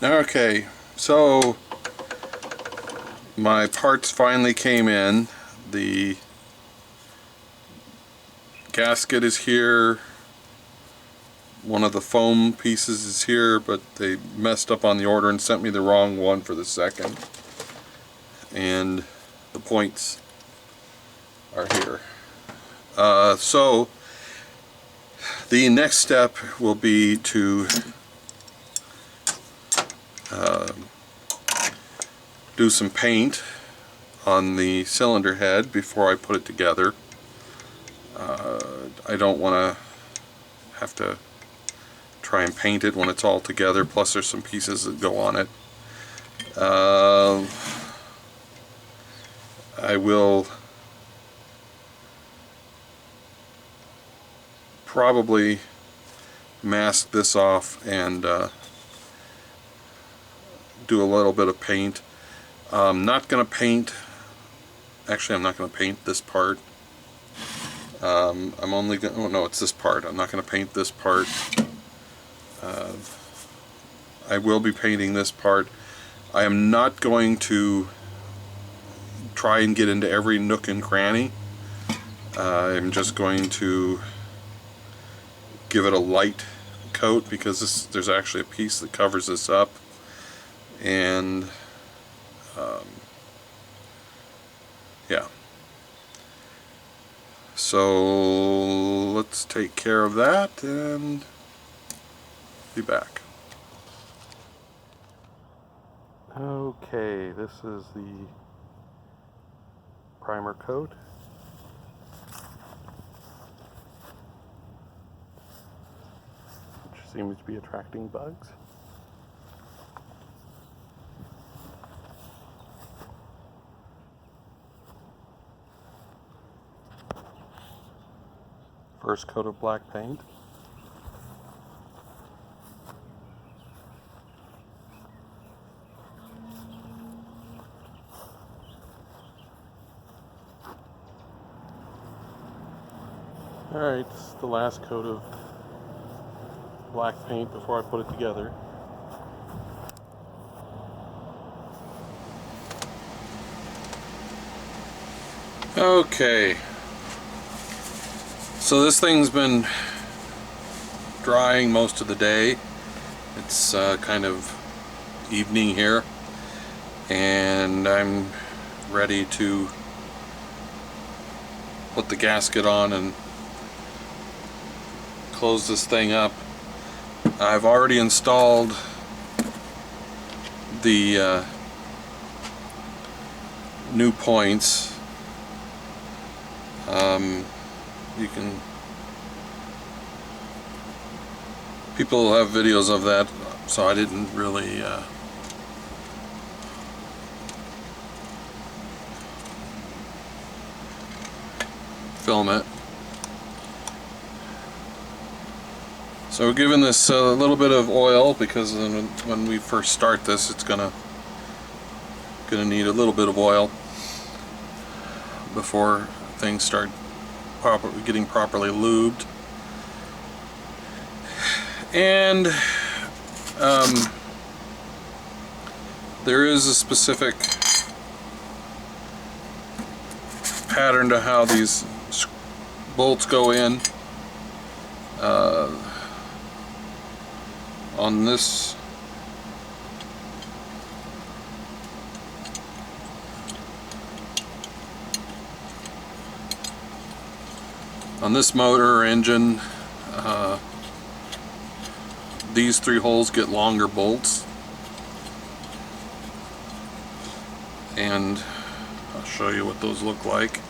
Okay, so my parts finally came in. The gasket is here. One of the foam pieces is here, but they messed up on the order and sent me the wrong one for the second. And the points are here. So the next step will be to do some paint on the cylinder head before I put it together. I don't want to have to try and paint it when it's all together, plus there's some pieces that go on it. I will probably mask this off and do a little bit of paint. I'm not going to paint, actually I'm not going to paint this part. I'm only going to, oh no, it's this part. I'm not going to paint this part. I will be painting this part. I am not going to try and get into every nook and cranny. I'm just going to give it a light coat because there's actually a piece that covers this up, and yeah, so let's take care of that and be back. Okay, this is the primer coat. Which seems to be attracting bugs. First coat of black paint. Alright, this is the last coat of black paint before I put it together. Okay, so this thing's been drying most of the day. It's kind of evening here, and I'm ready to put the gasket on and close this thing up. I've already installed the new points. People have videos of that, so I didn't really film it. So we're giving this a little bit of oil because when we first start this, it's gonna need a little bit of oil before things start getting properly lubed. And there is a specific pattern to how these bolts go in. On this motor or engine, these three holes get longer bolts, and I'll show you what those look like.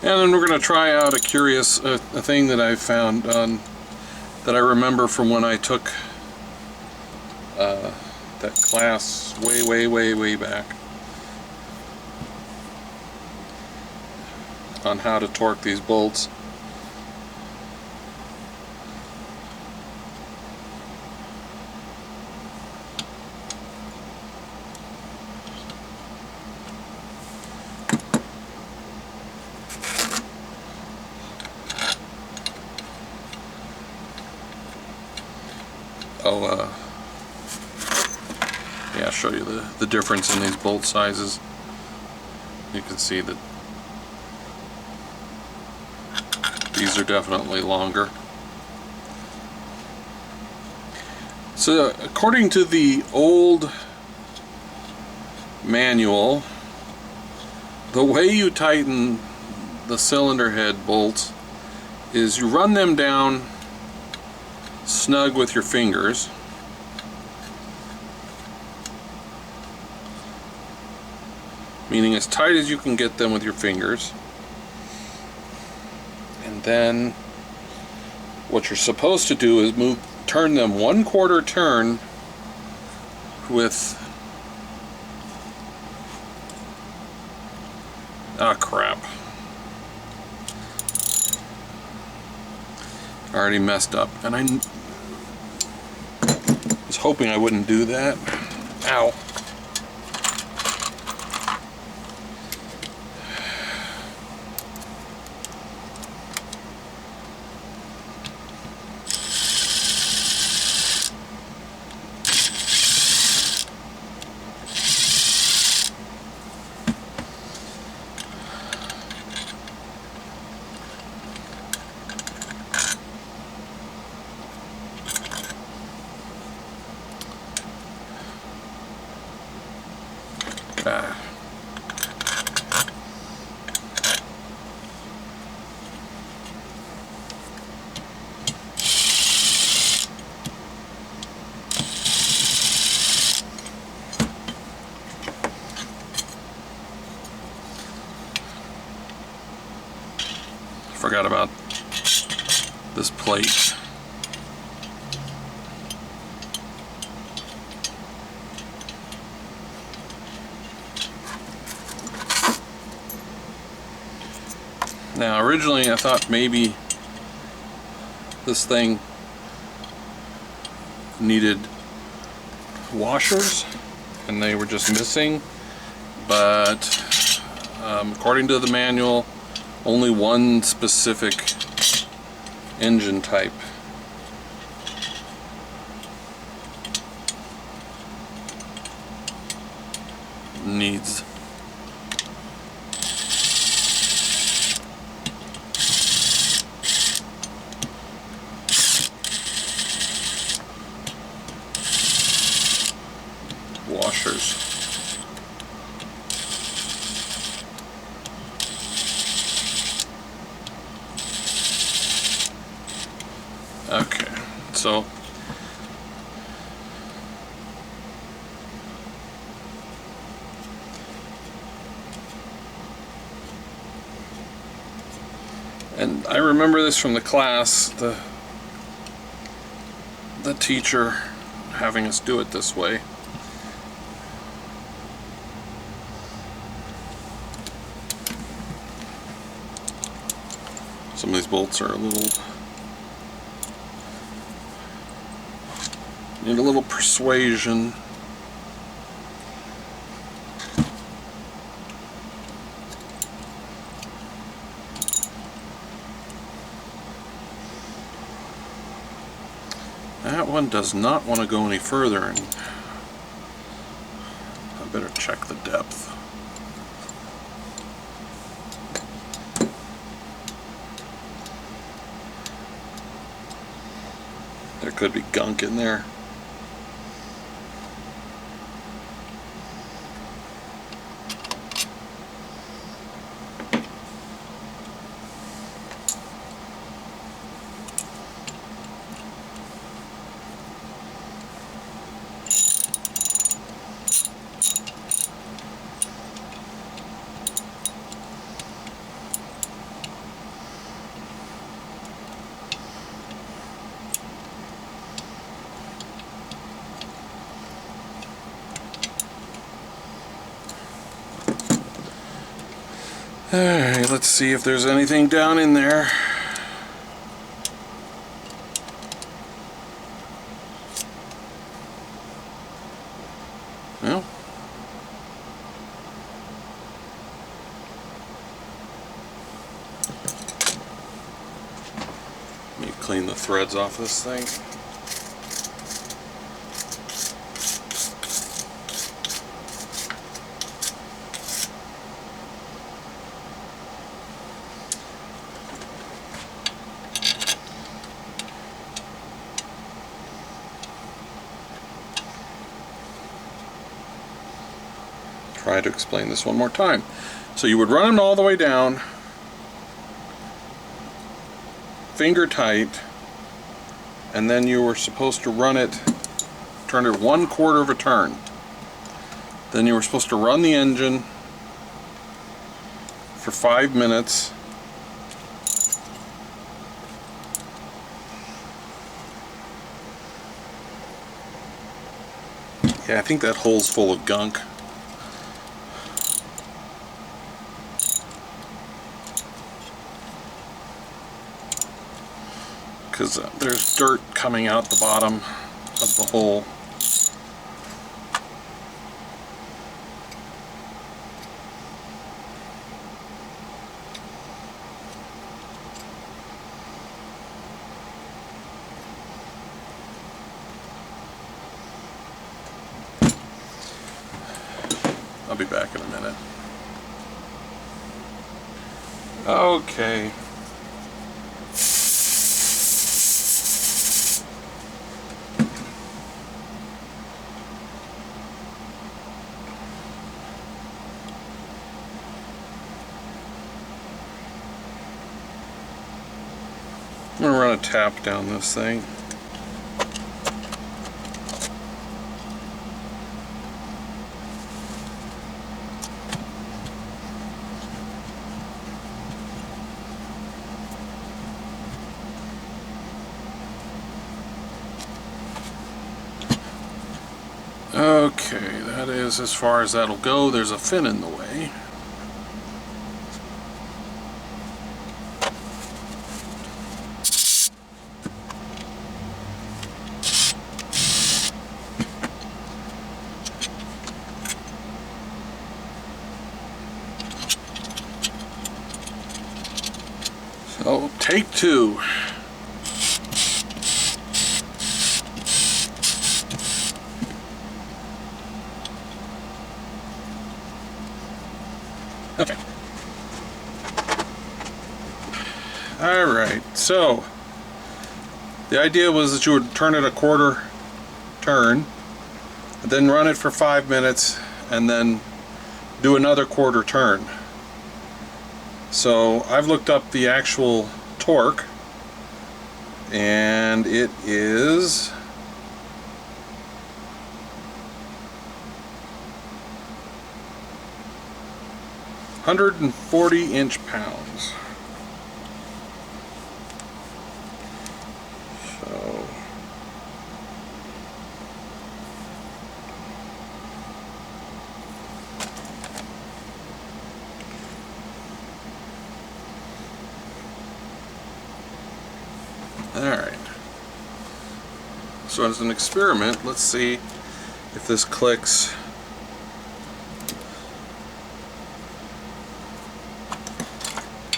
And then we're going to try out a curious a thing that I found that I remember from when I took that class way back on how to torque these bolts. yeah, I'll show you the difference in these bolt sizes. You can see that these are definitely longer. So according to the old manual, the way you tighten the cylinder head bolts is you run them down snug with your fingers, meaning as tight as you can get them with your fingers, and then what you're supposed to do is turn them 1/4 turn with, ah crap, I already messed up, and I was hoping I wouldn't do that. Ow. Forgot about this plate. Now originally I thought maybe this thing needed washers and they were just missing, but according to the manual, only one specific engine type needs washers. Okay, so and I remember this from the class, the teacher having us do it this way. Some of these bolts are need a little persuasion. That one does not want to go any further, and I better check the depth. There could be gunk in there. Alright, let's see if there's anything down in there. Well, let me clean the threads off this thing. try to explain this one more time. So you would run them all the way down, finger tight, and then you were supposed to run it, turn it 1/4 of a turn. Then you were supposed to run the engine for 5 minutes. Yeah, I think that hole's full of gunk. Because there's dirt coming out the bottom of the hole. I'll be back in a minute. Okay. I'm going to run a tap down this thing. Okay, that is as far as that'll go. There's a fin in the way. So, take two. Okay. Alright, so the idea was that you would turn it a 1/4 turn, then run it for 5 minutes, and then do another 1/4 turn. So I've looked up the actual torque, and it is 140 inch-pounds. So alright. So as an experiment, let's see if this clicks.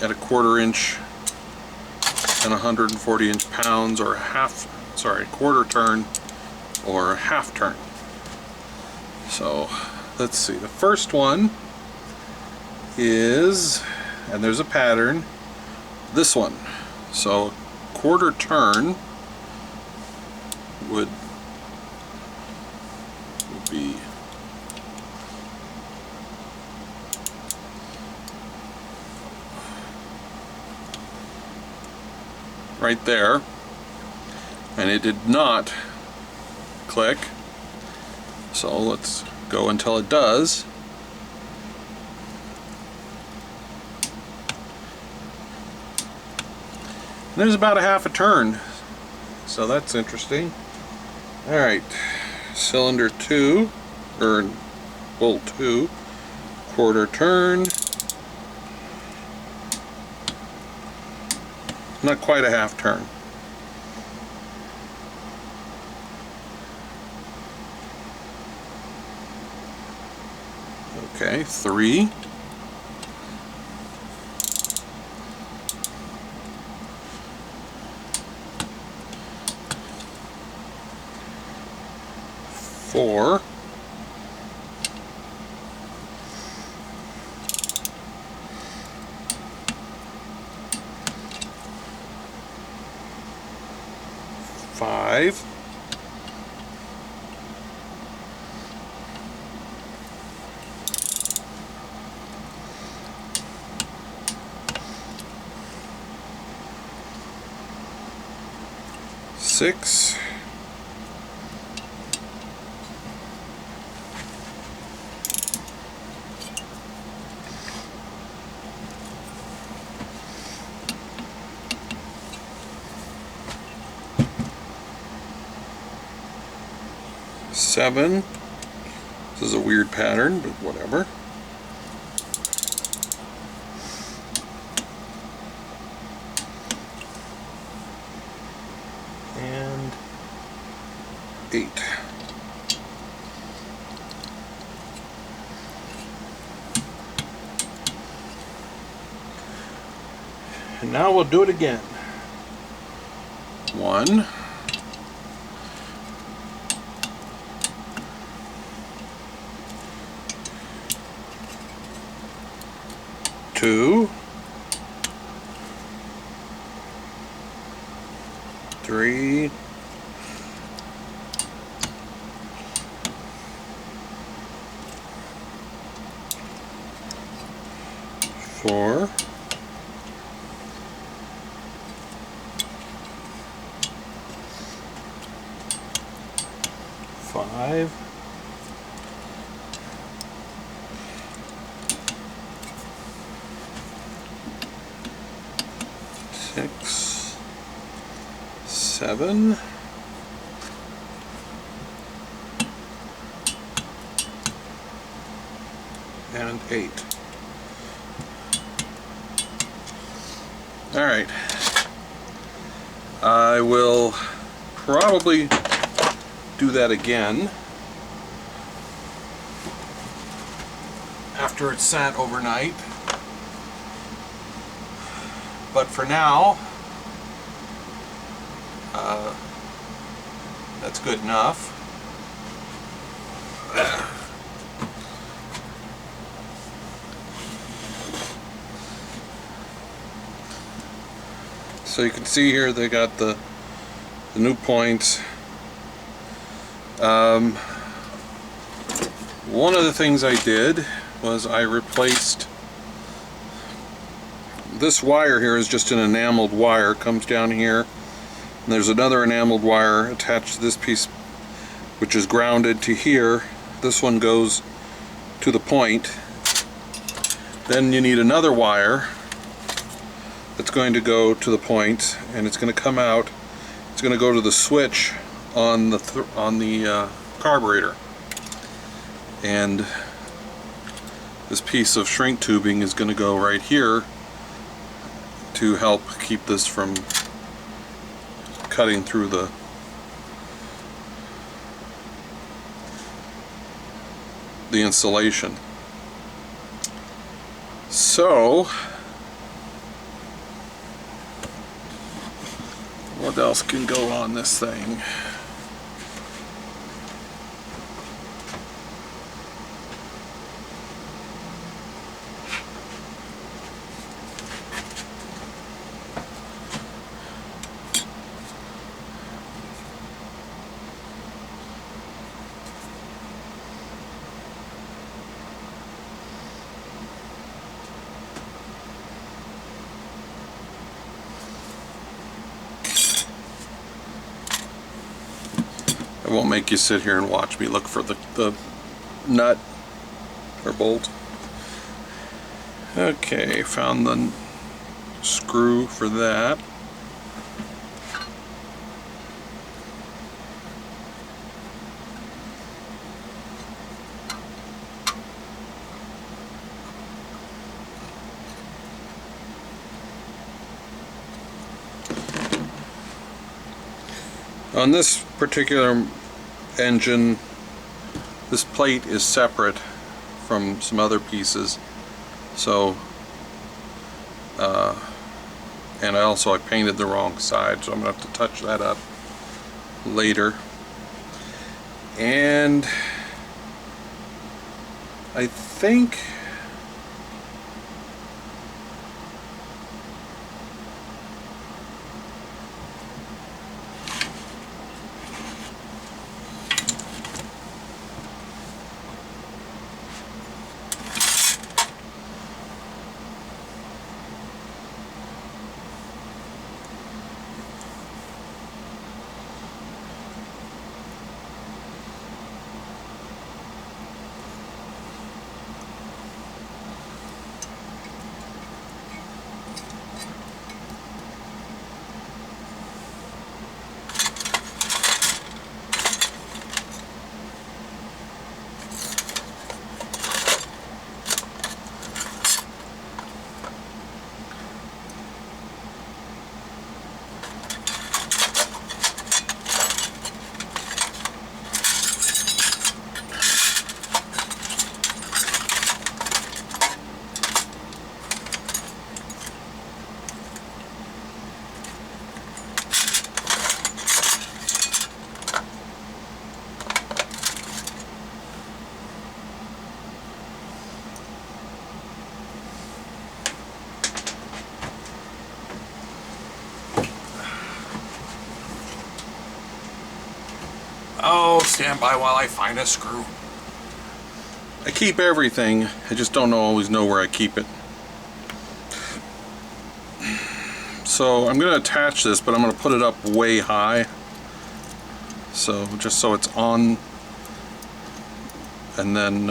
At a 1/4 inch and 140 inch-pounds, or a 1/4 turn or a half turn. So let's see, the first one is, and there's a pattern, this one. So 1/4 turn would be right there, and it did not click. So let's go until it does. And there's about a half a turn, so that's interesting. Alright, cylinder 2, or bolt 2, 1/4 turn. Not quite a half turn. Okay, 3. 4. 5. 6. 6, 7. This is a weird pattern, but whatever. 8. And now we'll do it again. 1, 2, 3, 4, 5, 6, 7, and 8. All right. I will probably do that again after it's sat overnight. But for now, that's good enough. So you can see here they got the new points. One of the things I did was I replaced this wire here. Is just an enameled wire, comes down here, and there's another enameled wire attached to this piece which is grounded to here. This one goes to the point. Then you need another wire that's going to go to the point, and it's going to come out. It's going to go to the switch on the carburetor, and this piece of shrink tubing is going to go right here to help keep this from cutting through the insulation. So what else can go on this thing? I won't make you sit here and watch me look for the nut or bolt. Okay, found the screw for that. On this particular engine, this plate is separate from some other pieces, so and I painted the wrong side, so I'm gonna have to touch that up later. And I think stand by while I find a screw. I keep everything, I just don't always know where I keep it. So I'm going to attach this, but I'm going to put it up way high. So just so it's on, and then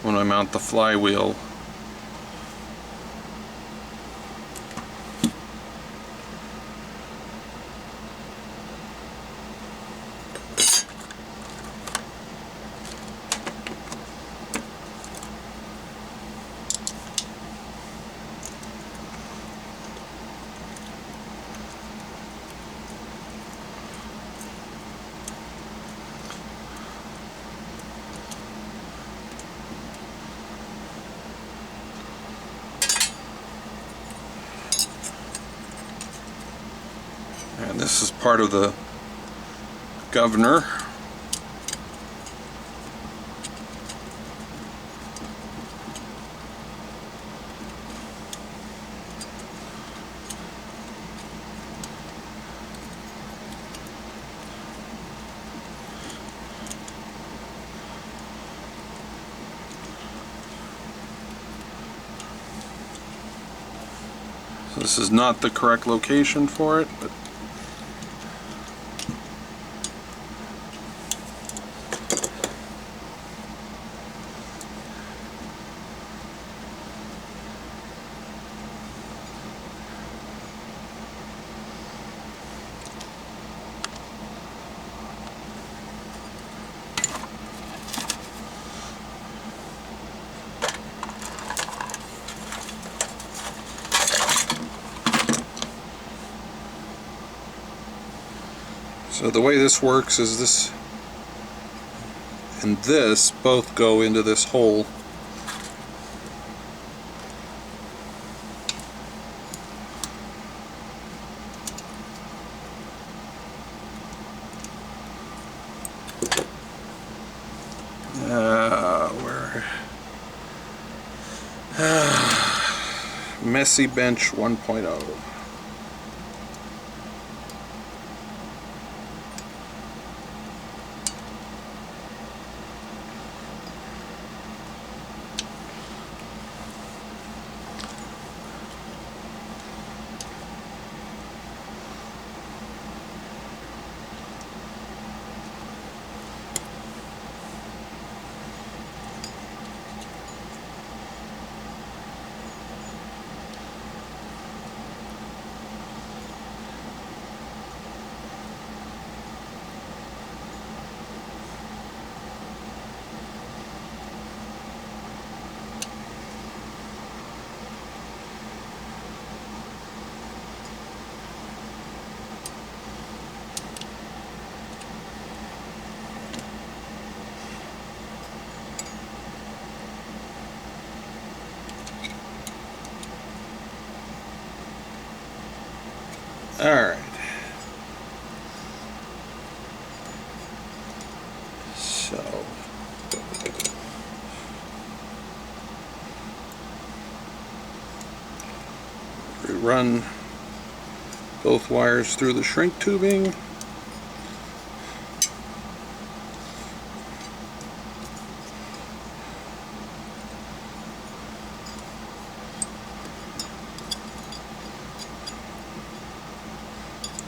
when I mount the flywheel, and this is part of the governor. So this is not the correct location for it, but so the way this works is this and this both go into this hole. Where? Messy Bench 1.0. Alright. So we run both wires through the shrink tubing.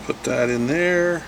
Put that in there.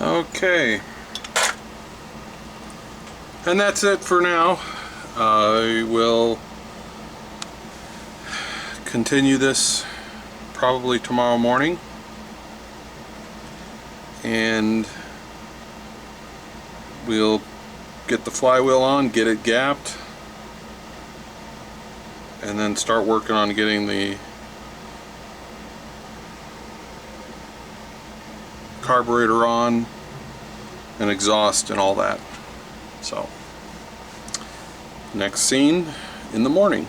Okay. And that's it for now. I will continue this probably tomorrow morning, and we'll get the flywheel on, get it gapped, and then start working on getting the carburetor on and exhaust and all that. So, next scene in the morning.